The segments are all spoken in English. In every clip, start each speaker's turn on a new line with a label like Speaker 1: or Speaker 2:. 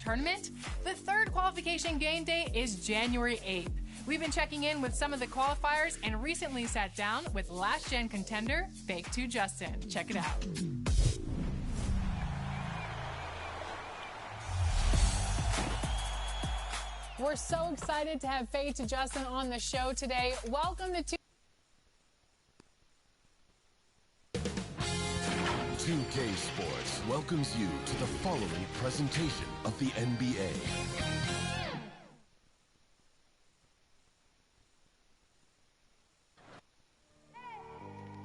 Speaker 1: tournament? The third qualification game day is January 8th. We've been checking in with some of the qualifiers and recently sat down with last-gen contender Fake 2 Justin. Check it out. We're so excited to have Fake 2 Justin on the show today. Welcome to
Speaker 2: 2K Sports welcomes you to the following presentation of the NBA.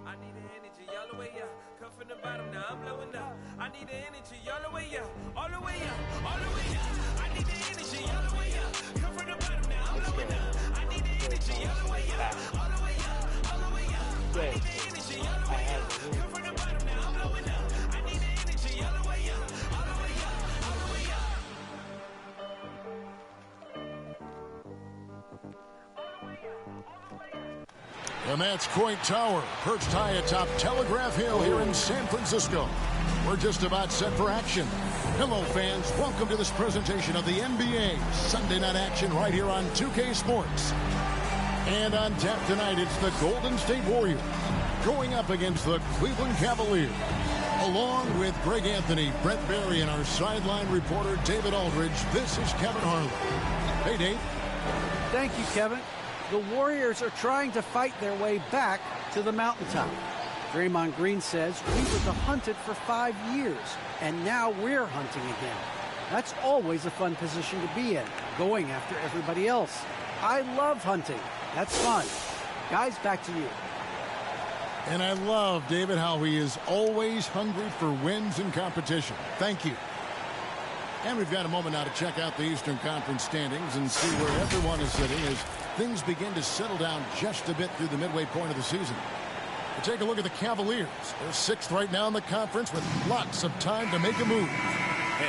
Speaker 3: I need the energy all the way up. Come from the bottom, now I'm blowing up. I need the energy all the way up, all the way up, all the way up. I need the energy all the way up. Come from the bottom, now I'm blowing up. I need the energy all the way up, all the way up, all the way up. I need the energy all the way up. Come from the bottom, now I'm blowing up. I need the energy all the way up, all the way up, all the way up.
Speaker 4: And that's Coit Tower, perched high atop Telegraph Hill here in San Francisco. We're just about set for action. Hello, fans. Welcome to this presentation of the NBA Sunday night action right here on 2K Sports. And on tap tonight, it's the Golden State Warriors going up against the Cleveland Cavaliers. Along with Greg Anthony, Brent Barry, and our sideline reporter, David Aldridge, this is Kevin Harlan. Hey, Dave.
Speaker 5: Thank you, Kevin. The Warriors are trying to fight their way back to the mountaintop. Draymond Green says we were the hunted for 5 years, and now we're hunting again. That's always a fun position to be in, going after everybody else. I love hunting. That's fun. Guys, back to you.
Speaker 4: And I love, David, how he is always hungry for wins and competition. Thank you. And we've got a moment now to check out the Eastern Conference standings and see where everyone is sitting as things begin to settle down just a bit through the midway point of the season. We'll take a look at the Cavaliers. They're sixth right now in the conference with lots of time to make a move.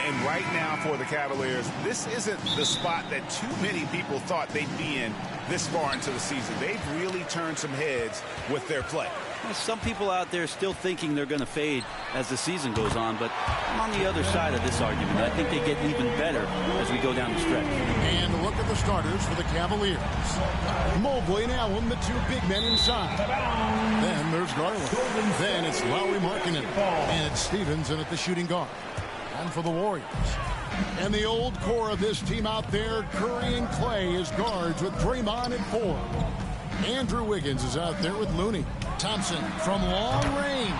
Speaker 6: And right now for the Cavaliers, this isn't the spot that too many people thought they'd be in this far into the season. They've really turned some heads with their play.
Speaker 7: Some people out there still thinking they're going to fade as the season goes on, but I'm on the other side of this argument. I think they get even better as we go down the stretch.
Speaker 4: And look at the starters for the Cavaliers. Mobley and Allen, the two big men inside. Then there's Garland. Then it's Lauri Markkanen. And it's Stevenson at the shooting guard. And for the Warriors. And the old core of this team out there, Curry and Clay as guards with Draymond at 4. Andrew Wiggins is out there with Looney. Thompson from long range.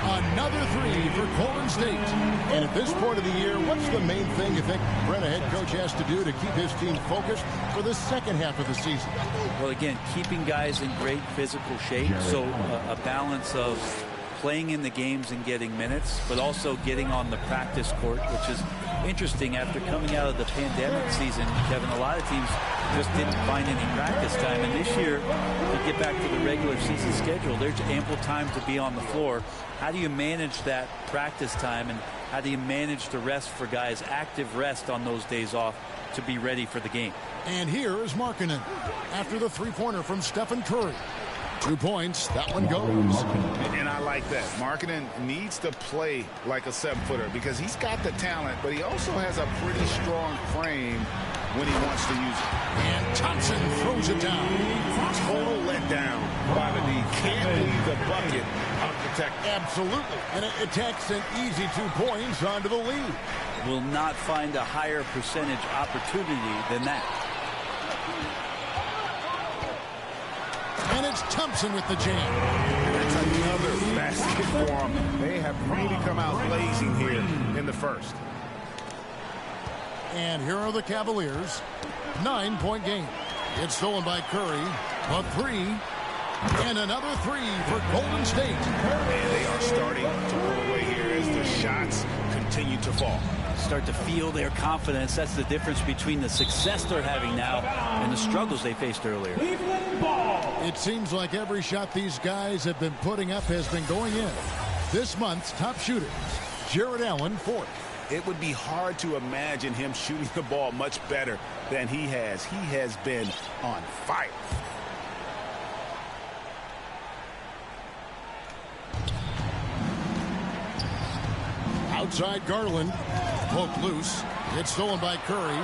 Speaker 4: Another three for Golden State. And at this point of the year, what's the main thing you think Brent, a head coach, has to do to keep his team focused for the second half of the season?
Speaker 7: Well, again, keeping guys in great physical shape. So a balance of playing in the games and getting minutes, but also getting on the practice court, which is interesting after coming out of the pandemic season. Kevin, a lot of teams just didn't find any practice time, and this year to get back to the regular season schedule, there's ample time to be on the floor. How do you manage that practice time, and how do you manage the rest for guys, active rest on those days off to be ready for the game?
Speaker 4: And here is Markkanen after the three-pointer from Stephen Curry. 2 points. That one goes.
Speaker 6: And I like that. Markkanen needs to play like a 7-footer because he's got the talent, but he also has a pretty strong frame when he wants to use it.
Speaker 4: And Thompson throws it down.
Speaker 6: Total letdown by the D. Can't leave the bucket unprotected.
Speaker 4: Absolutely. And it takes an easy 2 points onto the lead.
Speaker 7: Will not find a higher percentage opportunity than that.
Speaker 4: And it's Thompson with the jam.
Speaker 6: That's another basket for them. They have really come out blazing here in the first.
Speaker 4: And here are the Cavaliers. 9-point game. It's stolen by Curry. A three. And another three for Golden State.
Speaker 6: And they are starting to pull away here as the shots continue to fall.
Speaker 7: Start to feel their confidence. That's the difference between the success they're having now and the struggles they faced earlier.
Speaker 4: It seems like every shot these guys have been putting up has been going in. This month's top shooters, Jarrett Allen, 4th.
Speaker 6: It would be hard to imagine him shooting the ball much better than he has. He has been on fire.
Speaker 4: Outside Garland, poked loose. It's stolen by Curry.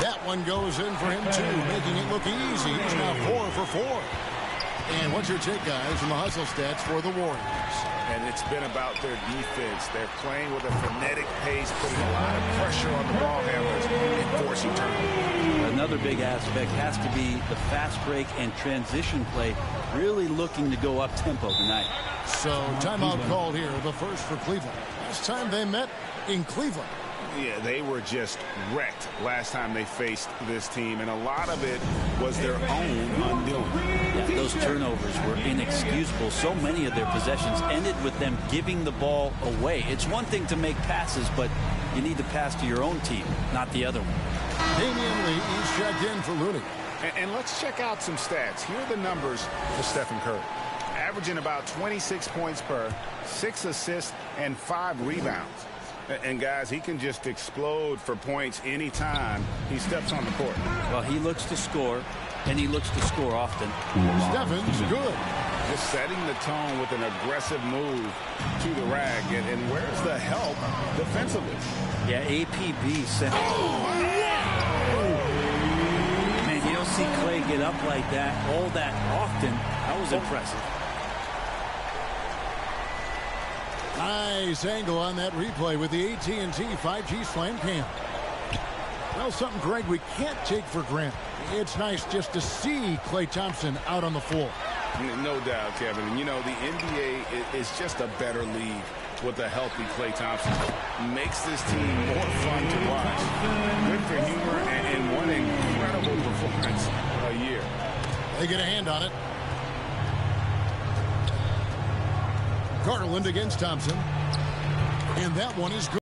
Speaker 4: That one goes in for him, too, making it look easy. He's now 4 for 4. And what's your take, guys, from the hustle stats for the Warriors?
Speaker 6: And it's been about their defense. They're playing with a frenetic pace, putting a lot of pressure on the ball handlers and forcing turnovers.
Speaker 7: Another big aspect has to be the fast break and transition play, really looking to go up-tempo tonight.
Speaker 4: So, timeout called here, the first for Cleveland. Last time they met in Cleveland.
Speaker 6: Yeah, they were just wrecked last time they faced this team, and a lot of it was their own undoing.
Speaker 7: Yeah, those turnovers were inexcusable. So many of their possessions ended with them giving the ball away. It's one thing to make passes, but you need to pass to your own team, not the other one.
Speaker 4: Damian Lee is checked in for Looney.
Speaker 6: And let's check out some stats. Here are the numbers for Stephen Curry. Averaging about 26 points per, 6 assists, and 5 rebounds. And, guys, he can just explode for points anytime he steps on the court.
Speaker 7: Well, he looks to score, and he looks to score often.
Speaker 4: Stephens good.
Speaker 6: Just setting the tone with an aggressive move to the rack. And where's the help defensively?
Speaker 7: Yeah, APB sent. Man, you don't see Clay get up like that all that often. That was impressive.
Speaker 4: Nice angle on that replay with the AT&T 5G Slam Cam. Well, something, Greg, we can't take for granted. It's nice just to see Klay Thompson out on the floor.
Speaker 6: No doubt, Kevin. And, you know, the NBA is just a better league with a healthy Klay Thompson. Makes this team more fun to watch. Good for humor and one incredible performance a year.
Speaker 4: They get a hand on it. Garland against Thompson. And that one is good.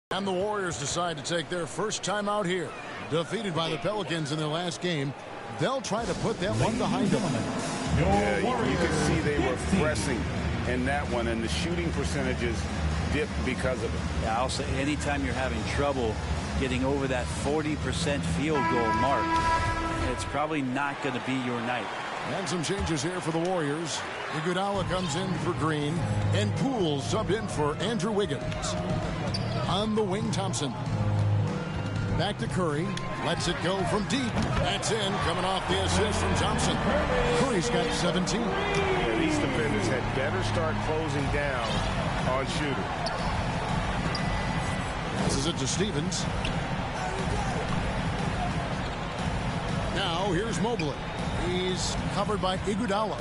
Speaker 4: And the Warriors decide to take their first time out here. Defeated by the Pelicans in their last game, they'll try to put that one behind them.
Speaker 6: Yeah, you could see they were pressing in that one, and the shooting percentages dipped because of it.
Speaker 7: Yeah, I'll say anytime you're having trouble getting over that 40% field goal mark, it's probably not going to be your night.
Speaker 4: And some changes here for the Warriors. Iguodala comes in for Green, and Poole subbed in for Andrew Wiggins. On the wing, Thompson. Back to Curry. Lets it go from deep. That's in, coming off the assist from Thompson. Curry's got 17.
Speaker 6: Yeah, these defenders had better start closing down on shooting.
Speaker 4: Passes it to Stevens. Now here's Mobley. He's covered by Iguodala.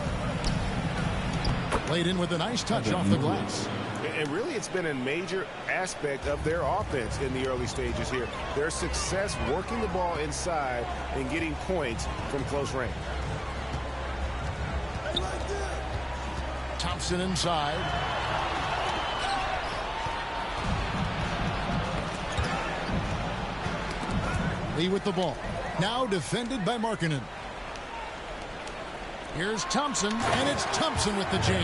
Speaker 4: Played in with a nice touch off the glass.
Speaker 6: And really, it's been a major aspect of their offense in the early stages here. Their success working the ball inside and getting points from close range.
Speaker 4: Thompson inside. Lee with the ball. Now defended by Markkanen. Here's Thompson, and it's Thompson with the jam.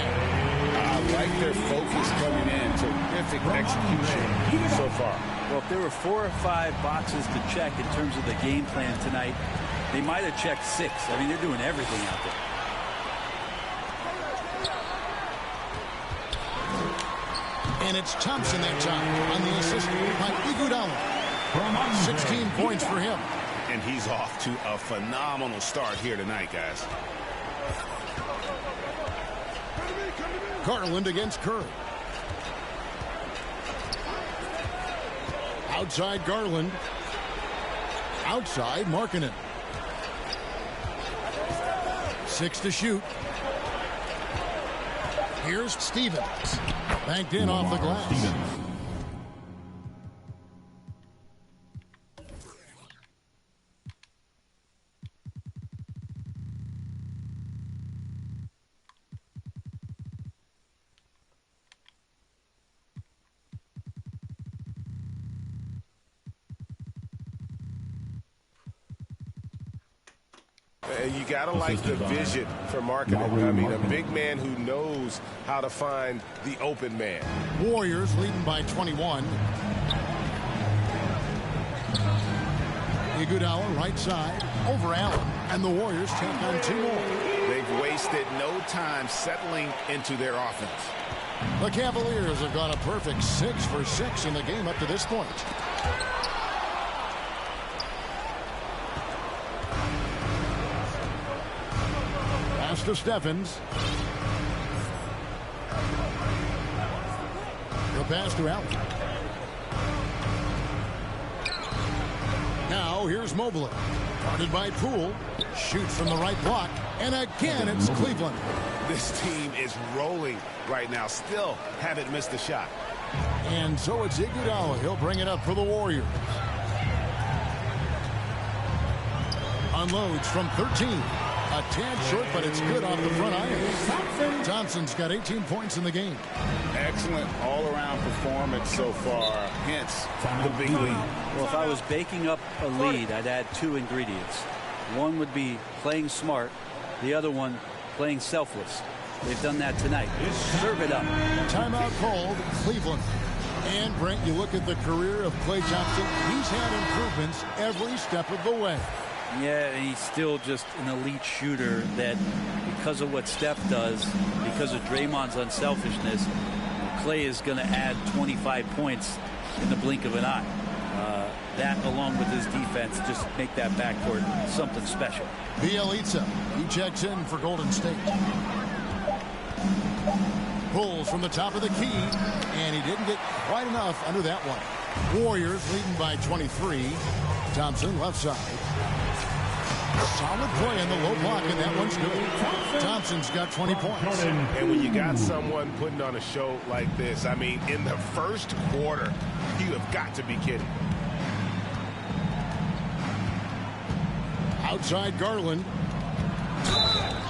Speaker 6: I like their focus coming in. Terrific execution so far.
Speaker 7: Well, if there were 4 or 5 boxes to check in terms of the game plan tonight, they might have checked 6. I mean, they're doing everything out there.
Speaker 4: And it's Thompson that time on the assist by Iguodala. 16 points for him.
Speaker 6: And he's off to a phenomenal start here tonight, guys.
Speaker 4: Garland against Curry. Outside Garland. Outside Markkanen. 6 to shoot. Here's Stevens. Banked in off the glass.
Speaker 6: You got to like the vision for Markkanen. I mean, a big man who knows how to find the open man.
Speaker 4: Warriors leading by 21. Iguodala right side over Allen, and the Warriors take on 2 more.
Speaker 6: They've wasted no time settling into their offense.
Speaker 4: The Cavaliers have gone a perfect 6 for 6 in the game up to this point. Pass to Steffens. The pass to Allen. Now here's Mobley. Guarded by Poole. Shoots from the right block. And again, it's Cleveland.
Speaker 6: This team is rolling right now. Still haven't missed a shot.
Speaker 4: And so it's Iguodala. He'll bring it up for the Warriors. Unloads from 13. A tad short, but it's good off the front iron. Thompson's got 18 points in the game.
Speaker 6: Excellent all-around performance so far. Hence the big lead.
Speaker 7: Well, if I was baking up a lead, I'd add 2 ingredients. One would be playing smart. The other one, playing selfless. They've done that tonight. Serve it up.
Speaker 4: Timeout called, Cleveland. And, Brent, you look at the career of Klay Thompson. He's had improvements every step of the way.
Speaker 7: Yeah, he's still just an elite shooter that, because of what Steph does, because of Draymond's unselfishness, Klay is going to add 25 points in the blink of an eye. That, along with his defense, just make that backcourt something special.
Speaker 4: Bielitsa, he checks in for Golden State. Pulls from the top of the key, and he didn't get quite enough under that one. Warriors leading by 23. Thompson left side. Solid play in the low block, and that one's good. Thompson's got 20 points.
Speaker 6: And when you got someone putting on a show like this, I mean, in the first quarter, you have got to be kidding.
Speaker 4: Outside Garland.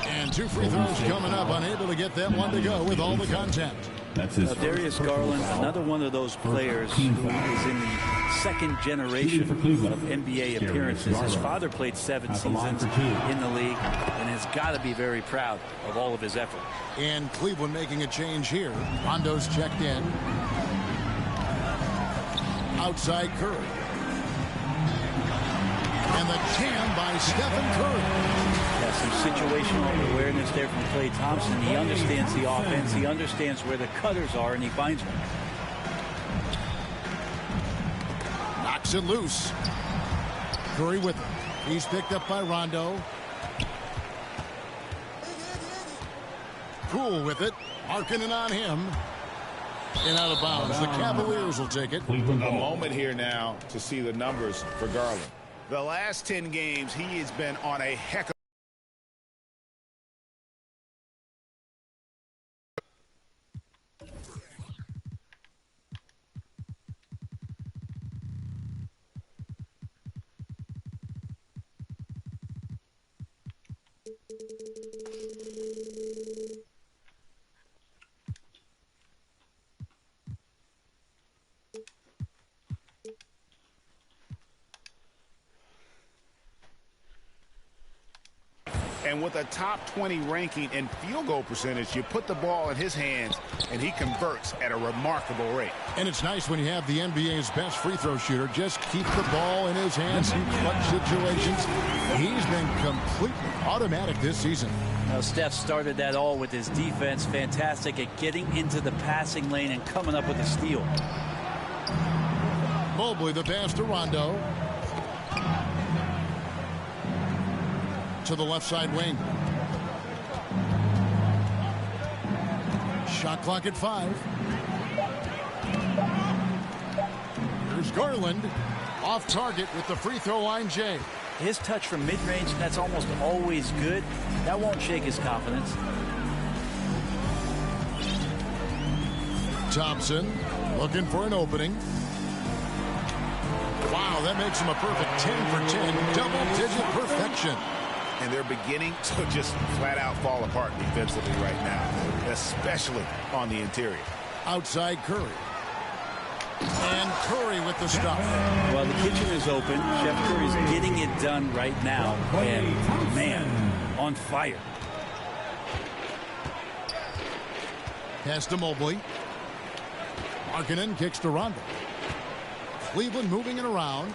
Speaker 4: And 2 free throws coming up. Unable to get that one to go with all the contact.
Speaker 8: That's his
Speaker 7: Darius Garland, another one of those players who is in the second generation of NBA appearances. His father played 7 seasons in the league and has got to be very proud of all of his effort.
Speaker 4: And Cleveland making a change here. Rondo's checked in. Outside Curry. And the jam by Stephen Curry.
Speaker 7: Yeah, some situational awareness there from Klay Thompson. He understands the offense. He understands where the cutters are, and he finds one.
Speaker 4: Knocks it loose. Curry with it. He's picked up by Rondo. Poole with it. Markkanen on him. And out of bounds. The Cavaliers will take it.
Speaker 6: A moment here now to see the numbers for Garland. The last 10 games, he has been on a heck of And with a top 20 ranking in field goal percentage, you put the ball in his hands, and he converts at a remarkable rate.
Speaker 4: And it's nice when you have the NBA's best free throw shooter just keep the ball in his hands in clutch situations. He's been completely automatic this season.
Speaker 7: Now, Steph started that all with his defense. Fantastic at getting into the passing lane and coming up with a steal.
Speaker 4: Mobley the pass to Rondo. To the left side wing. Shot clock at 5. Here's Garland. Off target with the free throw line, Jay.
Speaker 7: His touch from mid-range, that's almost always good. That won't shake his confidence.
Speaker 4: Thompson looking for an opening. Wow, that makes him a perfect 10 for 10. Double-digit perfection.
Speaker 6: And they're beginning to just flat out fall apart defensively right now, especially on the interior.
Speaker 4: Outside Curry. And Curry with the stop.
Speaker 7: Well, the kitchen is open. Chef Curry's getting it done right now. And, man, on fire.
Speaker 4: Pass to Mobley. Markkanen kicks to Rondo. Cleveland moving it around.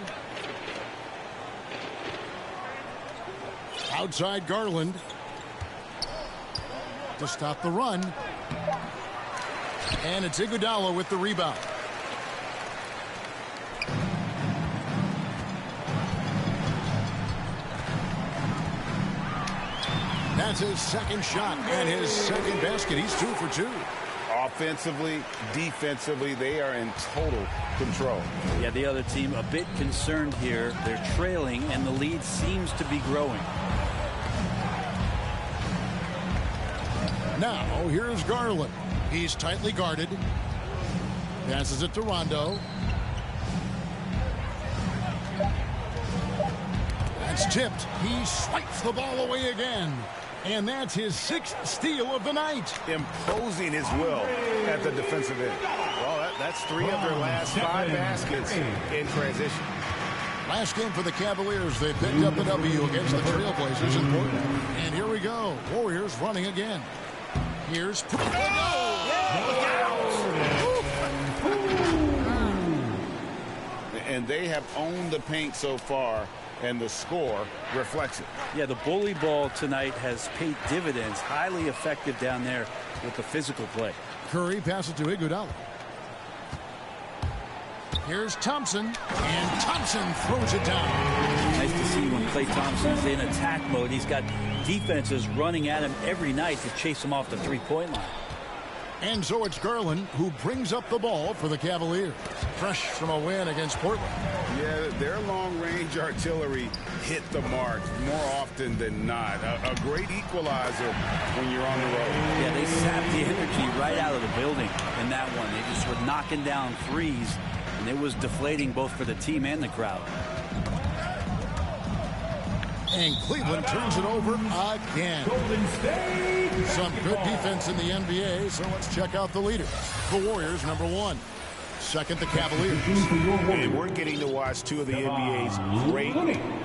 Speaker 4: Outside Garland. to stop the run. And it's Iguodala with the rebound. That's his second shot and his second basket. He's 2 for 2.
Speaker 6: Offensively, defensively, they are in total control.
Speaker 7: Yeah, the other team a bit concerned here. They're trailing, and the lead seems to be growing.
Speaker 4: Now, here's Garland. He's tightly guarded. Passes it to Rondo. That's tipped. He swipes the ball away again. And that's his 6th steal of the night.
Speaker 6: Imposing his will at the defensive end. Well, that's 3 of their last 5 baskets in transition.
Speaker 4: Last game for the Cavaliers, they picked up the W against the Trailblazers in Portland. And here we go. Warriors running again. Here's...
Speaker 6: And they have owned the paint so far, and the score reflects it.
Speaker 7: Yeah, the bully ball tonight has paid dividends. Highly effective down there with the physical play.
Speaker 4: Curry passes to Iguodala. Here's Thompson, and Thompson throws it down.
Speaker 7: Nice to see when Klay Thompson's in attack mode. He's got defenses running at him every night to chase him off the three-point line.
Speaker 4: And so it's Garland who brings up the ball for the Cavaliers. Fresh from a win against Portland.
Speaker 6: Yeah, their long-range artillery hit the mark more often than not. A great equalizer when you're on the road.
Speaker 7: Yeah, they sapped the energy right out of the building in that one. They just were knocking down threes, and it was deflating both for the team and the crowd.
Speaker 4: And Cleveland turns it over again. Some good defense in the NBA, so let's check out the leaders. The Warriors, number 1. Second, the Cavaliers.
Speaker 6: And we're getting to watch 2 of the NBA's great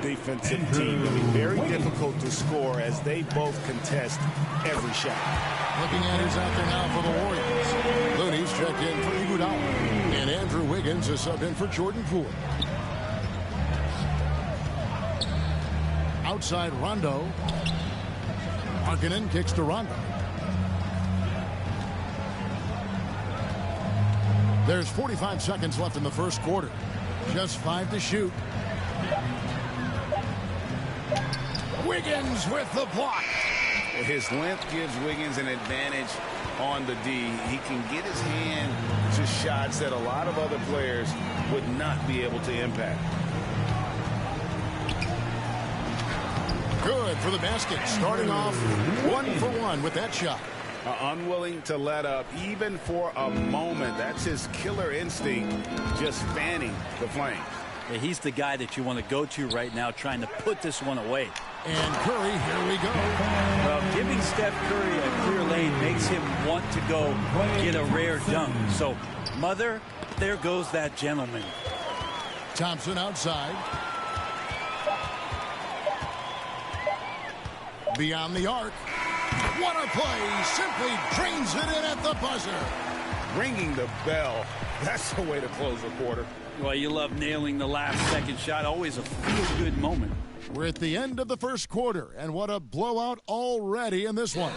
Speaker 6: defensive teams. It'll be very difficult to score as they both contest every shot.
Speaker 4: Looking at who's out there now for the Warriors. Looney's checked in for Iguodala. And Andrew Wiggins is subbed in for Jordan Poole. Outside Rondo. Markkanen kicks to Rondo. There's 45 seconds left in the first quarter. Just 5 to shoot. Wiggins with the block.
Speaker 6: His length gives Wiggins an advantage on the D. He can get his hand to shots that a lot of other players would not be able to impact.
Speaker 4: Good for the basket. Starting off 1 for 1 with that shot.
Speaker 6: Unwilling to let up even for a moment. That's his killer instinct, just fanning the flames.
Speaker 7: Yeah, he's the guy that you want to go to right now, trying to put this one away.
Speaker 4: And Curry, here we go.
Speaker 7: Well, giving Steph Curry a clear lane makes him want to go get a rare dunk. So, mother, there goes that gentleman.
Speaker 4: Thompson outside. Beyond the arc. What a play. Simply drains it in at the buzzer.
Speaker 6: Ringing the bell. That's the way to close a quarter.
Speaker 7: Well, you love nailing the last second shot. Always a feel-good moment.
Speaker 4: We're at the end of the first quarter, and what a blowout already in this one.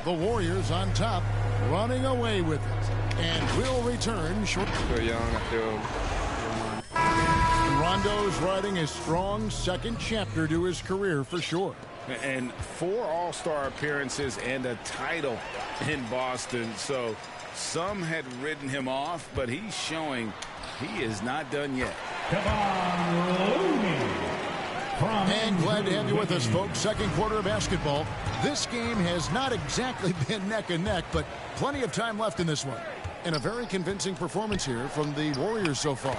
Speaker 4: The Warriors on top, running away with it. And will return short.
Speaker 8: So young, I feel.
Speaker 4: Rondo's riding a strong second chapter to his career for sure.
Speaker 6: And 4 All-Star appearances and a title in Boston. So some had written him off, but he's showing he is not done yet.
Speaker 4: And glad to have you with us, folks. Second quarter of basketball. This game has not exactly been neck and neck, but plenty of time left in this one. And a very convincing performance here from the Warriors so far.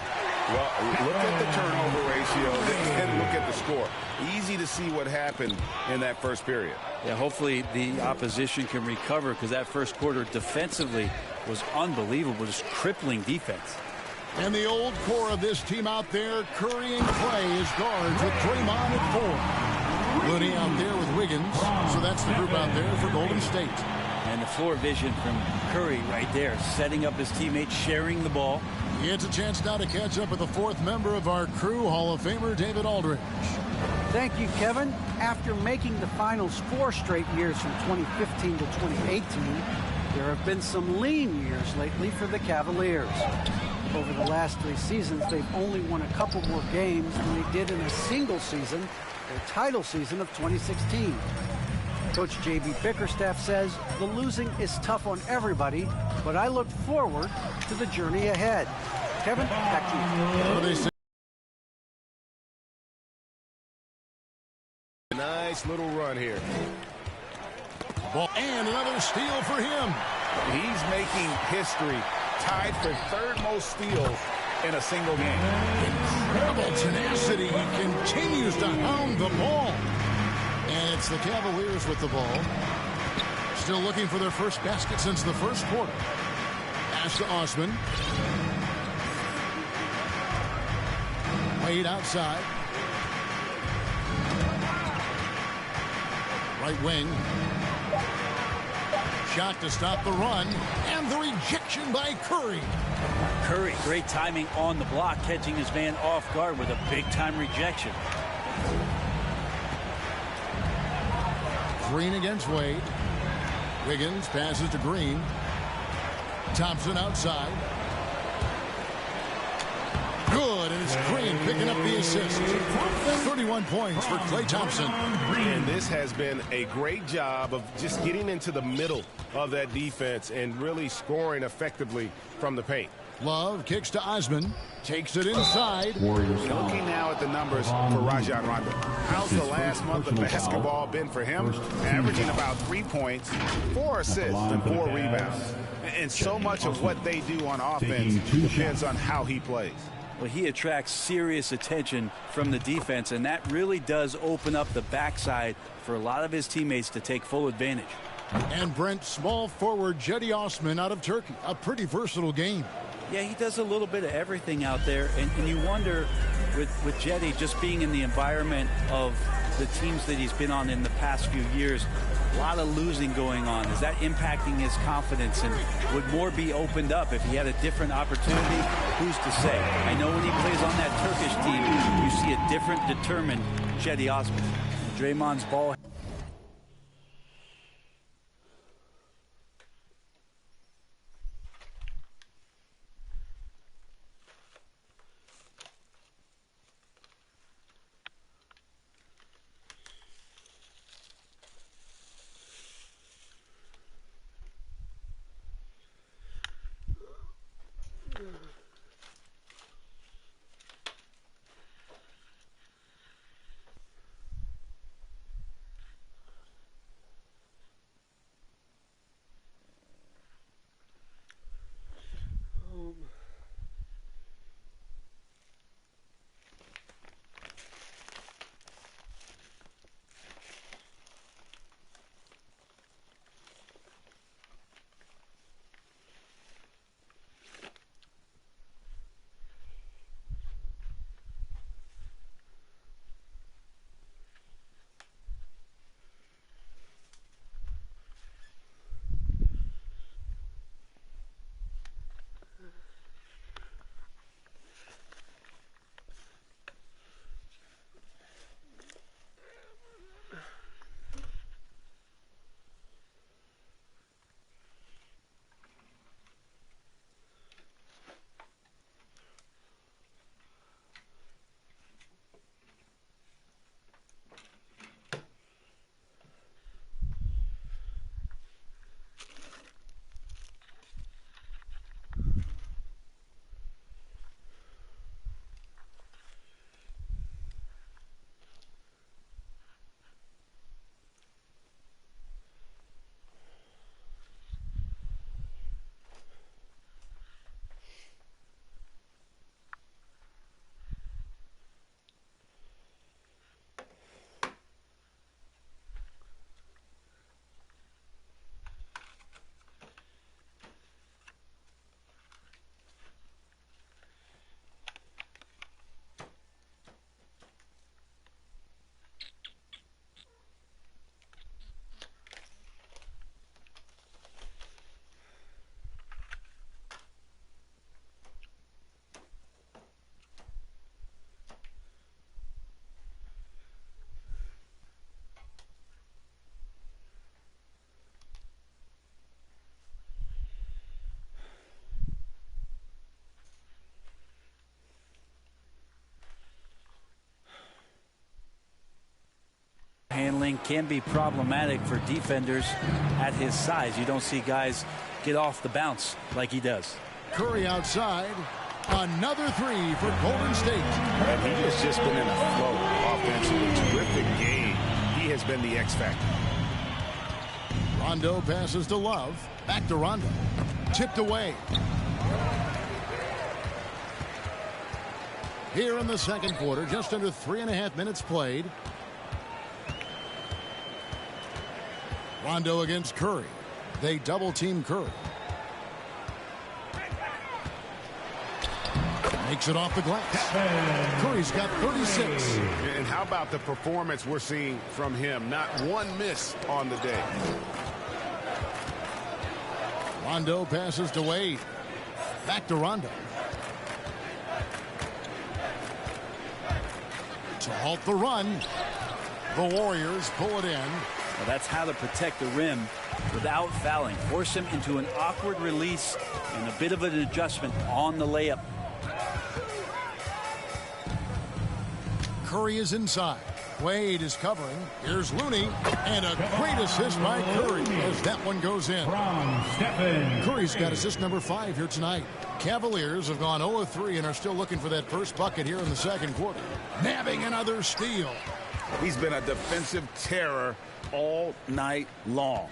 Speaker 6: Well, look at the turnover ratio and look at the score. Easy to see what happened in that first period.
Speaker 7: Yeah, hopefully the opposition can recover, because that first quarter defensively was unbelievable, just crippling defense.
Speaker 4: And the old core of this team out there, Curry and Klay as guards with Draymond at 4. Looney out there with Wiggins. So that's the group out there for Golden State.
Speaker 7: And the floor vision from Curry right there, setting up his teammates, sharing the ball.
Speaker 4: He gets a chance now to catch up with the 4th member of our crew, Hall of Famer David Aldridge.
Speaker 5: Thank you, Kevin. After making the finals 4 straight years from 2015 to 2018, there have been some lean years lately for the Cavaliers. Over the last 3 seasons, they've only won a couple more games than they did in a single season, their title season of 2016. Coach J.B. Bickerstaff says the losing is tough on everybody, but I look forward to the journey ahead. Kevin, back to you.
Speaker 6: Nice little run here.
Speaker 4: Ball, and another steal for him.
Speaker 6: He's making history, tied for 3rd most steals in a single game.
Speaker 4: Incredible tenacity. He continues to hound the ball. And it's the Cavaliers with the ball. Still looking for their first basket since the first quarter. Pass to Osman. Wade outside. Right wing. Shot to stop the run. And the rejection by Curry.
Speaker 7: Curry, great timing on the block, catching his man off guard with a big-time rejection.
Speaker 4: Green against Wade. Wiggins passes to Green. Thompson outside. Good, and it's Green picking up the assist. 31 points for Klay Thompson.
Speaker 6: And this has been a great job of just getting into the middle of that defense and really scoring effectively from the paint.
Speaker 4: Love kicks to Osman. Takes it inside.
Speaker 6: Looking now at the numbers for Rajon Rondo. How's the last month of basketball been for him? Averaging about 3 points, 4 assists, and 4 rebounds. And so much of what they do on offense depends on how he plays.
Speaker 7: Well, he attracts serious attention from the defense, and that really does open up the backside for a lot of his teammates to take full advantage.
Speaker 4: And Brent, small forward Cedi Osman out of Turkey. A pretty versatile game.
Speaker 7: Yeah, he does a little bit of everything out there, and you wonder with Cedi just being in the environment of the teams that he's been on in the past few years, a lot of losing going on. Is that impacting his confidence, and would more be opened up if he had a different opportunity? Who's to say? I know when he plays on that Turkish team, you see a different, determined Cedi Osman. Draymond's ball. Handling can be problematic for defenders at his size. You don't see guys get off the bounce like he does.
Speaker 4: Curry outside. Another three for Golden State.
Speaker 6: And he has just been in a flow offensively. Terrific game. He has been the X factor.
Speaker 4: Rondo passes to Love. Back to Rondo. Tipped away. Here in the second quarter, just under 3.5 minutes played. Rondo against Curry. They double team Curry. Makes it off the glass. Curry's got 36.
Speaker 6: And how about the performance we're seeing from him? Not one miss on the day.
Speaker 4: Rondo passes to Wade. Back to Rondo. To halt the run. The Warriors pull it in.
Speaker 7: Well, that's how to protect the rim without fouling. Force him into an awkward release and a bit of an adjustment on the layup.
Speaker 4: Curry is inside. Wade is covering. Here's Looney. And a great assist by Curry as that one goes in. Curry's got assist number 5 here tonight. Cavaliers have gone 0-3 and are still looking for that first bucket here in the second quarter. Nabbing another steal.
Speaker 6: He's been a defensive terror all night long.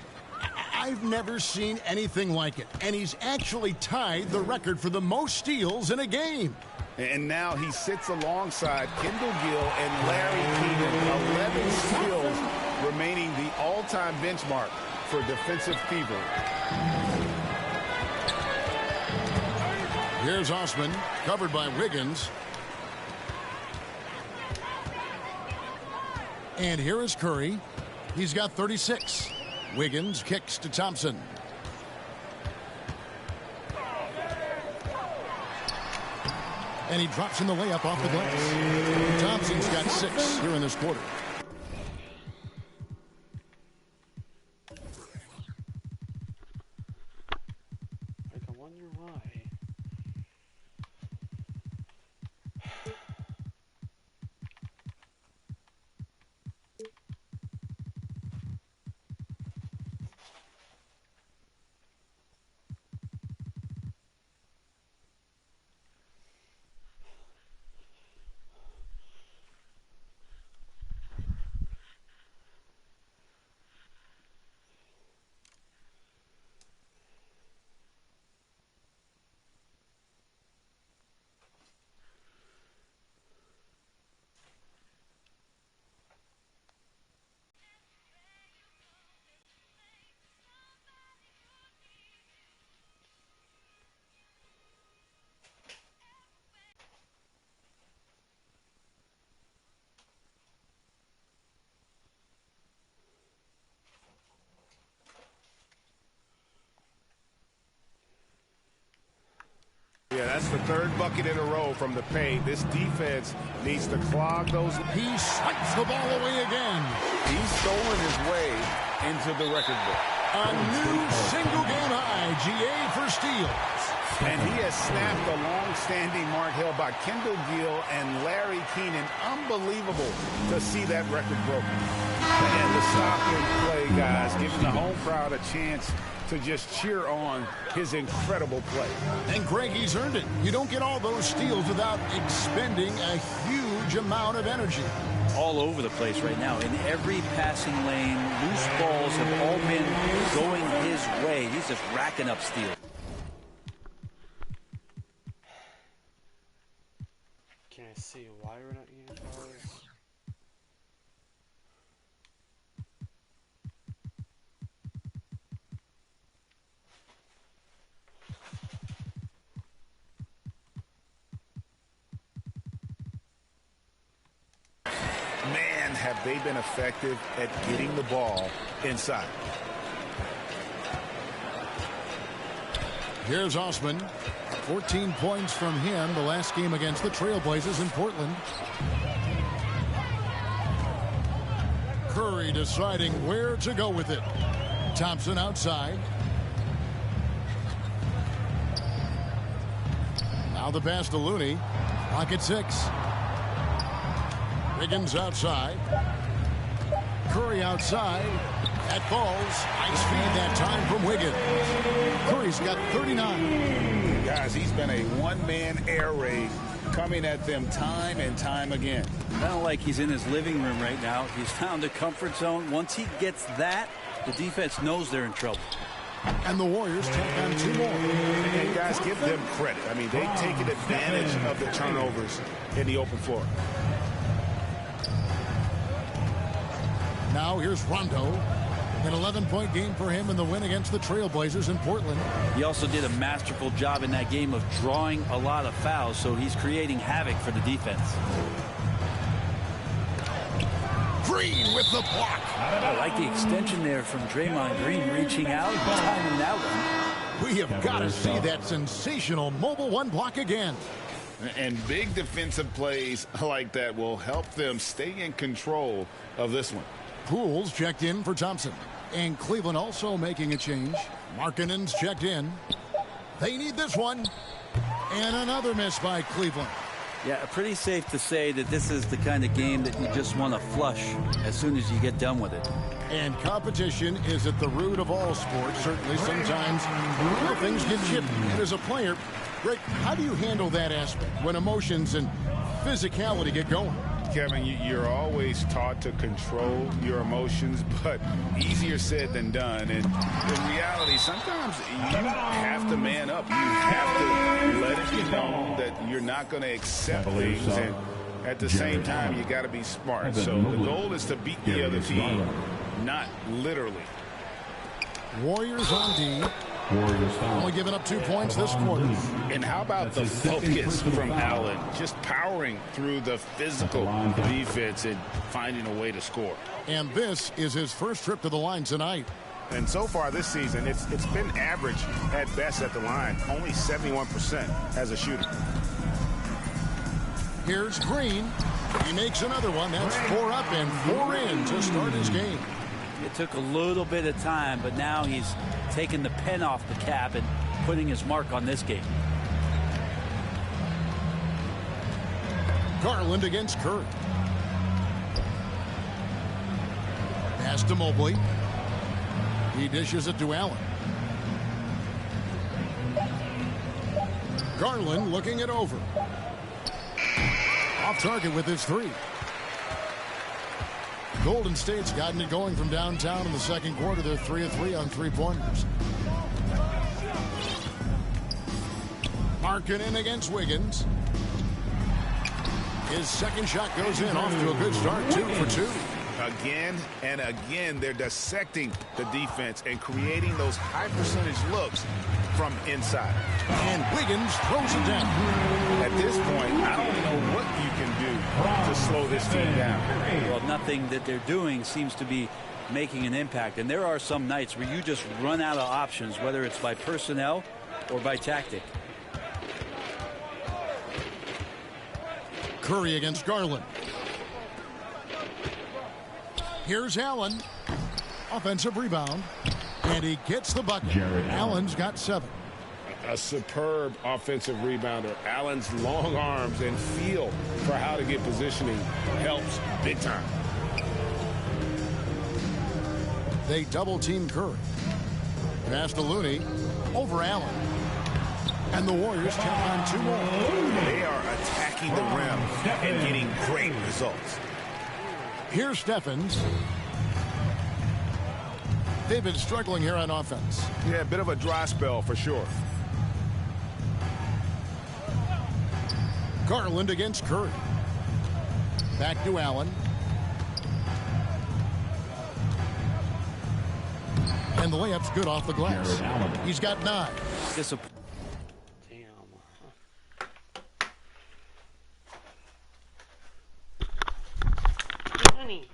Speaker 4: I've never seen anything like it. And he's actually tied the record for the most steals in a game.
Speaker 6: And now he sits alongside Kendall Gill and Larry Keenan. 11 steals, remaining the all-time benchmark for defensive fever.
Speaker 4: Here's Osman, covered by Wiggins. And here is Curry. He's got 36. Wiggins kicks to Thompson. And he drops in the layup off the glass. Thompson's got 6 here in this quarter.
Speaker 5: I wonder why.
Speaker 6: Yeah, that's the third bucket in a row from the paint. This defense needs to clog those.
Speaker 4: He swipes the ball away again.
Speaker 6: He's stolen his way into the record book.
Speaker 4: A new single-game high, GA for steals.
Speaker 6: And he has snapped the long-standing mark held by Kendall Gill and Larry Keenan. Unbelievable to see that record broken. And the stop and play, guys, giving the home crowd a chance to just cheer on his incredible play.
Speaker 4: And Greg, he's earned it. You don't get all those steals without expending a huge amount of energy.
Speaker 7: All over the place right now. In every passing lane, loose balls have all been going his way. He's just racking up steals.
Speaker 5: Can I see why we're not getting fouls?
Speaker 6: Man, have they been effective at getting the ball inside.
Speaker 4: Here's Osman. 14 points from him the last game against the Trailblazers in Portland. Curry deciding where to go with it. Thompson outside. Now the pass to Looney. Pocket 6. Wiggins outside. Curry outside. That falls. Nice feed that time from Wiggins. Curry's got 39.
Speaker 6: Guys, he's been a one-man air raid coming at them time and time again.
Speaker 7: Kind of like he's in his living room right now. He's found the comfort zone. Once he gets that, the defense knows they're in trouble.
Speaker 4: And the Warriors take on 2 more.
Speaker 6: And guys, give them credit. I mean, they've taken advantage of the turnovers in the open floor.
Speaker 4: Now here's Rondo. An 11-point game for him in the win against the Trailblazers in Portland.
Speaker 7: He also did a masterful job in that game of drawing a lot of fouls, so he's creating havoc for the defense.
Speaker 4: Green with the block.
Speaker 7: I like the extension there from Draymond Green reaching out and timing that one.
Speaker 4: We have got to see that sensational mobile 1 block again.
Speaker 6: And big defensive plays like that will help them stay in control of this one.
Speaker 4: Poole's checked in for Thompson. And Cleveland also making a change. Markkanen's checked in. They need this one. And another miss by Cleveland.
Speaker 7: Yeah, pretty safe to say that this is the kind of game that you just want to flush as soon as you get done with it.
Speaker 4: And competition is at the root of all sports. Certainly sometimes things get chippy. And as a player, Greg, how do you handle that aspect when emotions and physicality get going?
Speaker 6: Kevin, you're always taught to control your emotions, but easier said than done. And in reality, sometimes you have to man up. You have to let it be known that you're not going to accept things. And at the same time, you got to be smart. So the goal is to beat the other team, not literally.
Speaker 4: Warriors on D. Only giving up 2 points this quarter.
Speaker 6: And how about the focus from Allen? Just powering through the physical defense and finding a way to score.
Speaker 4: And this is his first trip to the line tonight.
Speaker 6: And so far this season, it's been average at best at the line. Only 71% as a shooter.
Speaker 4: Here's Green. He makes another one. That's 4 up and 4 in to start his game.
Speaker 7: It took a little bit of time, but now he's taking the pen off the cap and putting his mark on this game.
Speaker 4: Garland against Curry. Pass to Mobley. He dishes it to Allen. Garland looking it over. Off target with his 3. Golden State's gotten it going from downtown in the second quarter. They're 3 of 3 on 3-pointers. Markkanen against Wiggins. His second shot goes in, off to a good start, 2 for 2.
Speaker 6: Again and again, they're dissecting the defense and creating those high percentage looks from inside.
Speaker 4: And Wiggins throws it down.
Speaker 6: At this point, I don't know what you can do to slow this team down.
Speaker 7: Well, nothing that they're doing seems to be making an impact. And there are some nights where you just run out of options, whether it's by personnel or by tactic.
Speaker 4: Curry against Garland. Here's Allen. Offensive rebound. And he gets the bucket. Allen's got 7.
Speaker 6: A superb offensive rebounder. Allen's long arms and feel for how to get positioning helps big time.
Speaker 4: They double-team Curry. Pass to Looney. Over Allen. And the Warriors take on 2 more.
Speaker 6: They are attacking the rim and getting great results.
Speaker 4: Here's Stephens. They've been struggling here on offense.
Speaker 6: Yeah, a bit of a dry spell for sure.
Speaker 4: Garland against Curry. Back to Allen. And the layup's good off the glass. He's got 9.
Speaker 8: Honey.